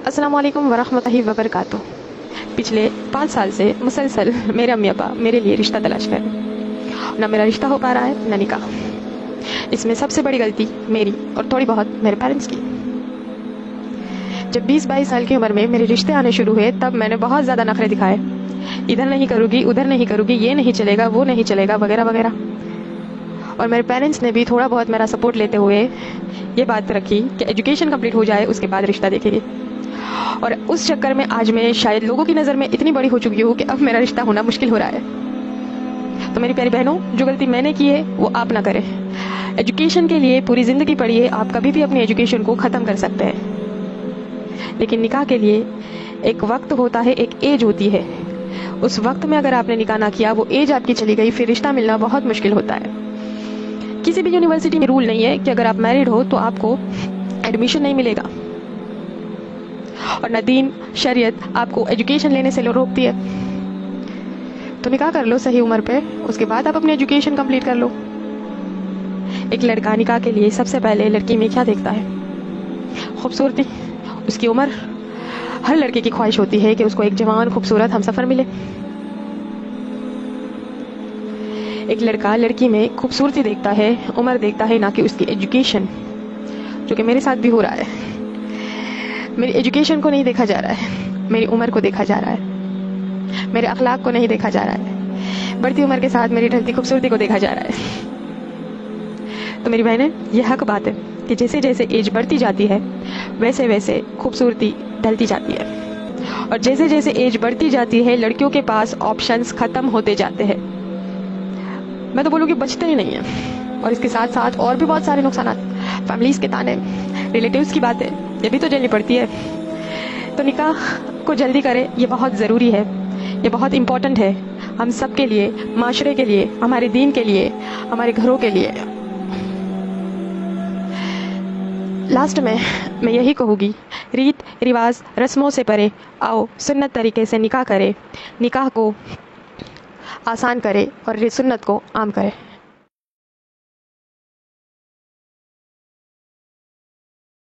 अस्सलाम वालेकुम वरहमतुल्लाहि वबरकातुह। पिछले 5 साल से मुसलसल मेरे अम्मी अब्बा मेरे लिए रिश्ता तलाश कर रहे हैं। ना मेरा रिश्ता हो पा रहा है, ना निकाह। इसमें सबसे बड़ी गलती मेरी और थोड़ी बहुत मेरे पेरेंट्स की। जब 20-22 साल की उम्र में मेरे रिश्ते आने शुरू हुए, तब मैंने बहुत ज़्यादा नखरे दिखाए। इधर नहीं करूँगी, उधर नहीं करूँगी, ये नहीं चलेगा, वो नहीं चलेगा, वगैरह वगैरह। और मेरे पेरेंट्स ने भी थोड़ा बहुत मेरा सपोर्ट लेते हुए ये बात रखी कि एजुकेशन कंप्लीट हो जाए, उसके बाद रिश्ता देखेंगे। और उस चक्कर में आज मैं शायद लोगों की नज़र में इतनी बड़ी हो चुकी हूँ कि अब मेरा रिश्ता होना मुश्किल हो रहा है। तो मेरी प्यारी बहनों, जो गलती मैंने की है वो आप ना करें। एजुकेशन के लिए पूरी ज़िंदगी पढ़िए, आप कभी भी अपनी एजुकेशन को ख़त्म कर सकते हैं। लेकिन निकाह के लिए एक वक्त होता है, एक एज होती है। उस वक्त में अगर आपने निकाह ना किया, वो एज आपकी चली गई, फिर रिश्ता मिलना बहुत मुश्किल होता है। किसी भी यूनिवर्सिटी में रूल नहीं है कि अगर आप मैरिड हो तो आपको एडमिशन नहीं मिलेगा, और न दीन शरीयत आपको एजुकेशन लेने से रोकती है। तो निकाह कर लो सही उम्र पे, उसके बाद आप अपनी एजुकेशन कंप्लीट कर लो। एक लड़का निकाह के लिए सबसे पहले लड़की में क्या देखता है? खूबसूरती, उसकी उम्र। हर लड़के की ख्वाहिश होती है कि उसको एक जवान खूबसूरत हमसफर मिले। एक लड़का लड़की में खूबसूरती देखता है, उम्र देखता है, ना कि उसकी एजुकेशन, जो कि मेरे साथ भी हो रहा है। मेरी एजुकेशन को नहीं देखा जा रहा है, मेरी उम्र को देखा जा रहा है, मेरे अखलाक को नहीं देखा जा रहा है। बढ़ती उम्र के साथ मेरी ढलती खूबसूरती को देखा जा रहा है। तो मेरी बहनें, यह हक बात है कि जैसे जैसे एज बढ़ती जाती है, वैसे वैसे खूबसूरती ढलती जाती है। और जैसे जैसे एज बढ़ती जाती है, लड़कियों के पास ऑप्शंस खत्म होते जाते हैं। मैं तो बोलूँगी बचते ही नहीं है। और इसके साथ साथ और भी बहुत सारे नुकसान, फैमिलीज के ताने, रिलेटिव्स की बातें, ये भी तो झेलनी पड़ती है। तो निकाह को जल्दी करें, ये बहुत ज़रूरी है, ये बहुत इम्पोर्टेंट है, हम सब के लिए, माशरे के लिए, हमारे दीन के लिए, हमारे घरों के लिए। लास्ट में मैं यही कहूँगी, रीत रिवाज रस्मों से परे आओ सुन्नत तरीके से निकाह करें, निकाह को आसान करें और सुन्नत को आम करें।